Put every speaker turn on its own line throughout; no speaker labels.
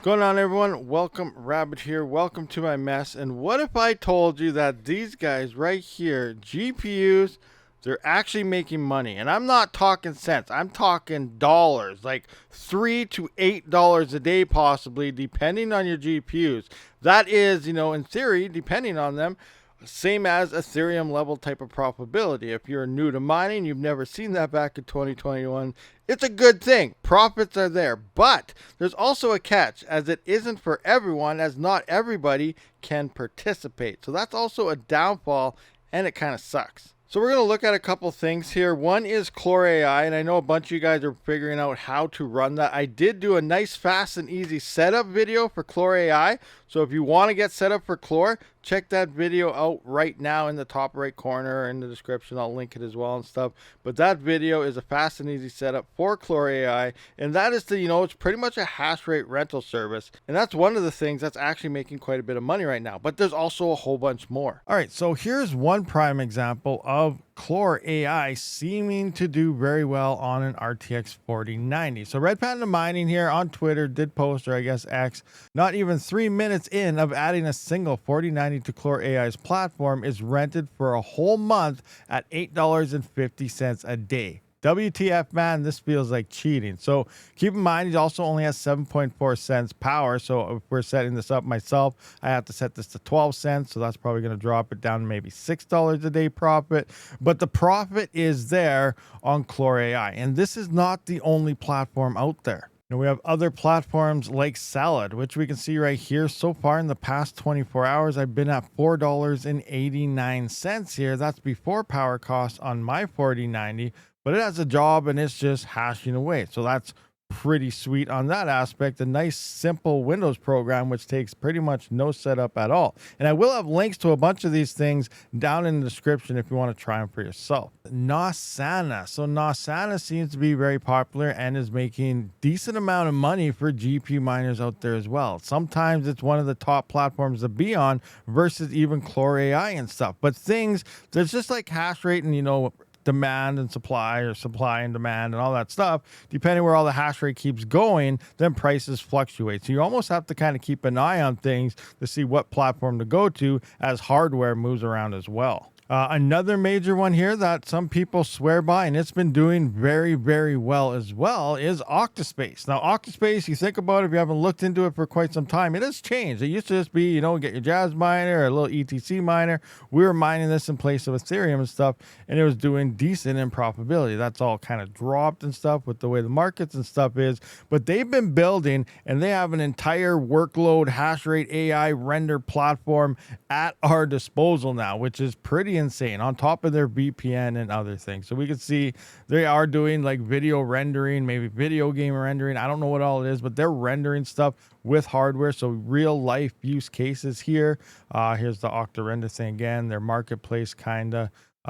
Going on, everyone? Welcome, Rabid here. Welcome to my mess. And what if I told you that these guys right here, GPUs, they're actually making money? And I'm not talking cents. I'm talking dollars, like $3 to $8 a day, possibly, depending on your GPUs. That is, in theory, depending on them, same as Ethereum level type of profitability. If you're new to mining, you've never seen that back in 2021, it's a good thing. Profits are there, but there's also a catch, as it isn't for everyone, as not everybody can participate. So that's also a downfall, and it kind of sucks. So we're going to look at a couple things here. One is Chlor AI, and I know a bunch of you guys are figuring out how to run that. I did do a nice, fast, and easy setup video for Chlor AI. So if you want to get set up for Chlor, check that video out right now in the top right corner in the description. I'll link it as well and stuff. But that video is a fast and easy setup for Chlor AI, and that is it's pretty much a hash rate rental service. And that's one of the things that's actually making quite a bit of money right now. But there's also a whole bunch more. All right, so here's one prime example of Chlor AI seeming to do very well on an RTX 4090. So Red Panda Mining here on Twitter did post, or I guess X, not even 3 minutes in of adding a single 4090 to Chlor AI's platform, is rented for a whole month at $8.50 a day. WTF, man, this feels like cheating. So keep in mind, he also only has 7.4 cents power. So if we're setting this up myself, I have to set this to 12 cents. So that's probably going to drop it down to maybe $6 a day profit. But the profit is there on Chlor AI. And this is not the only platform out there. We have other platforms like Salad, which we can see right here. So far in the past 24 hours, I've been at $4.89 here. That's before power costs on my 4090, but it has a job and it's just hashing away. So that's pretty sweet on that aspect. A nice simple Windows program which takes pretty much no setup at all. And I will have links to a bunch of these things down in the description if you want to try them for yourself. Nosana. So Nosana seems to be very popular and is making decent amount of money for GPU miners out there as well. Sometimes it's one of the top platforms to be on versus even Chlor AI and stuff. But there's just like hash rate and demand and supply, or supply and demand and all that stuff. Depending where all the hash rate keeps going, then prices fluctuate. So you almost have to kind of keep an eye on things to see what platform to go to as hardware moves around as well. Another major one here that some people swear by, and it's been doing very, very well as well, is Octa.Space. Now, Octa.Space, you think about it, if you haven't looked into it for quite some time, it has changed. It used to just be, get your Jazz miner or a little ETC miner. We were mining this in place of Ethereum and stuff, and it was doing decent in profitability. That's all kind of dropped and stuff with the way the markets and stuff is. But they've been building, and they have an entire workload hash rate AI render platform at our disposal now, which is pretty insane, on top of their VPN and other things. So we can see they are doing like video rendering, maybe video game rendering. I don't know what all it is, but they're rendering stuff with hardware. So real life use cases here. Here's the Octa render thing again, their marketplace kinda.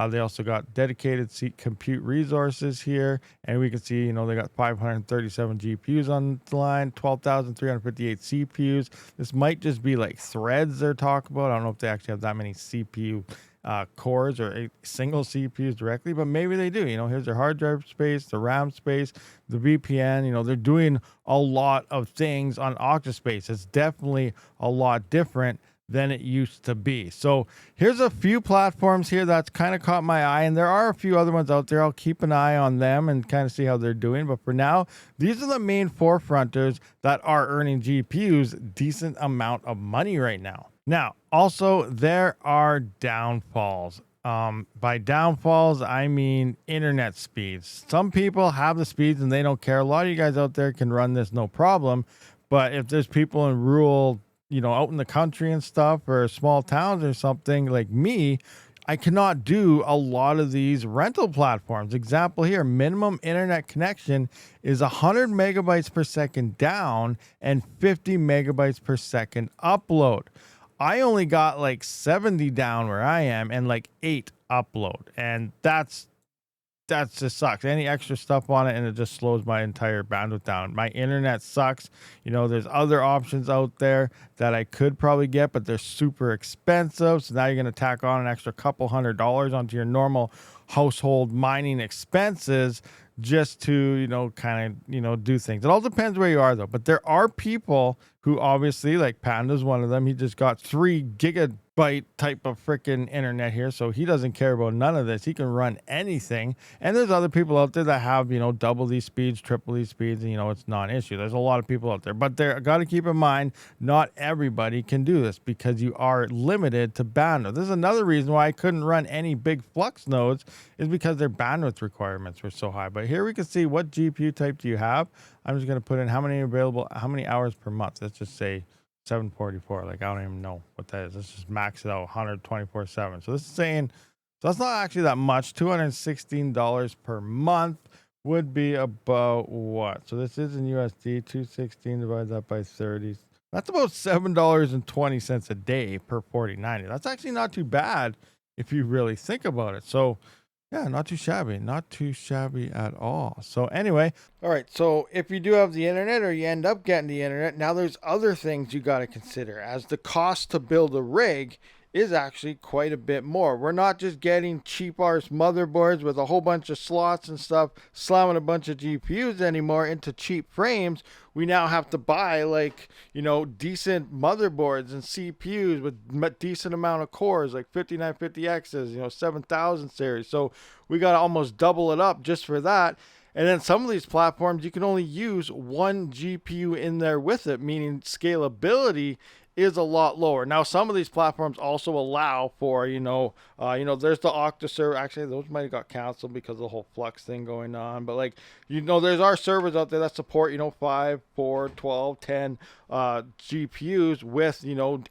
They also got dedicated compute resources here, and we can see, they got 537 GPUs on the line, 12,358 CPUs. This might just be like threads they're talking about. I don't know if they actually have that many CPU cores or a single CPUs directly, but maybe they do. Here's their hard drive space, the RAM space, the VPN. They're doing a lot of things on Octa.Space. It's definitely a lot different than it used to be. So here's a few platforms here that's kind of caught my eye, and there are a few other ones out there. I'll keep an eye on them and kind of see how they're doing, but for now, these are the main forefronters that are earning GPUs decent amount of money right now. Now, also, there are downfalls. By downfalls, I mean internet speeds. Some people have the speeds and they don't care. A lot of you guys out there can run this no problem, but if there's people in rural, out in the country and stuff, or small towns or something like me, I cannot do a lot of these rental platforms. Example here, minimum internet connection is 100 megabytes per second down and 50 megabytes per second upload. I only got like 70 down where I am and like 8 upload. And that's just sucks. Any extra stuff on it and it just slows my entire bandwidth down. My internet sucks. There's other options out there that I could probably get, but they're super expensive. So now you're going to tack on an extra couple $100 onto your normal household mining expenses just to, kind of, do things. It all depends where you are though. But there are people who obviously, like Panda's one of them. He just got 3 gigabyte type of freaking internet here, so he doesn't care about none of this. He can run anything. And there's other people out there that have, double these speeds, triple these speeds, and it's not an issue. There's a lot of people out there, but they got to keep in mind, not everybody can do this because you are limited to bandwidth. This is another reason why I couldn't run any big flux nodes, is because their bandwidth requirements were so high. But here we can see what GPU type do you have. I'm just going to put in how many hours per month. Let's just say 744. Like, I don't even know what that is. Let's just max it out 124/7. So this is saying, so that's not actually that much. $216 per month would be about what? So this is in USD. 216 divided that by 30. That's about $7.20 a day per 4090. That's actually not too bad if you really think about it. So yeah, not too shabby at all. So anyway, all right. So if you do have the internet, or you end up getting the internet, now there's other things you got to consider, as the cost to build a rig is actually quite a bit more. We're not just getting cheap arse motherboards with a whole bunch of slots and stuff, slamming a bunch of GPUs anymore into cheap frames. We now have to buy decent motherboards and CPUs with decent amount of cores, like 5950Xs, 7000 series. So we got to almost double it up just for that. And then some of these platforms, you can only use one GPU in there with it, meaning scalability is a lot lower. Now, some of these platforms also allow for, there's the Octa server. Actually, those might have got canceled because of the whole Flux thing going on. But there's our servers out there that support, 5, 4, 12, 10 GPUs with,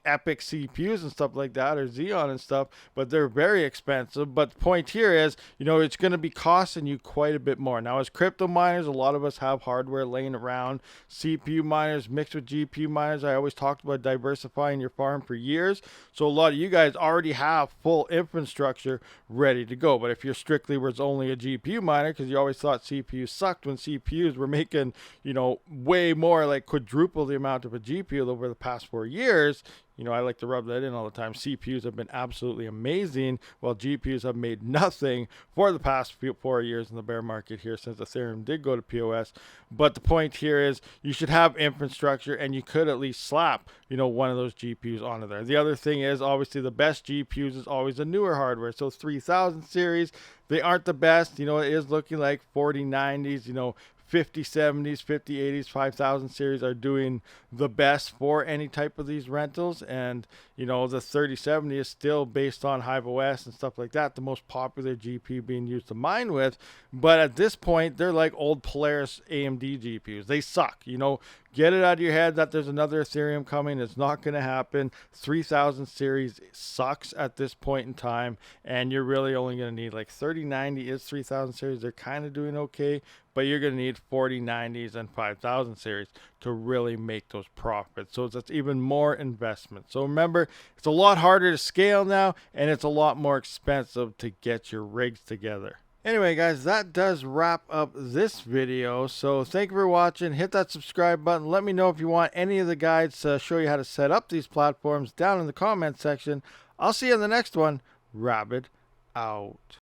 Epic CPUs and stuff like that, or Xeon and stuff. But they're very expensive. But the point here is, it's going to be costing you quite a bit more. Now, as crypto miners, a lot of us have hardware laying around. CPU miners mixed with GPU miners. I always talked about diversifying your farm for years. So a lot of you guys already have full infrastructure ready to go. But if you're strictly was only a GPU miner, because you always thought CPUs sucked when CPUs were making, way more, like quadruple the amount of a GPU over the past 4 years, I like to rub that in all the time. CPUs have been absolutely amazing, while GPUs have made nothing for the past 4 years in the bear market here, since Ethereum did go to POS. But the point here is, you should have infrastructure, and you could at least slap, one of those GPUs onto there. The other thing is, obviously, the best GPUs is always the newer hardware. So 3000 series, they aren't the best. It is looking like 4090s, 5070s, 5080s, 5000 series are doing the best for any type of these rentals. And, the 3070 is still, based on Hive OS and stuff like that, the most popular GPU being used to mine with. But at this point, they're like old Polaris AMD GPUs. They suck. Get it out of your head that there's another Ethereum coming. It's not going to happen. 3000 series sucks at this point in time, and you're really only going to need 3090 is 3000 series. They're kind of doing okay, but you're going to need 4090s and 5000 series to really make those profits. So that's even more investment. So remember, it's a lot harder to scale now, and it's a lot more expensive to get your rigs together. Anyway, guys, that does wrap up this video. So thank you for watching. Hit that subscribe button. Let me know if you want any of the guides to show you how to set up these platforms down in the comment section. I'll see you in the next one. Rabid out.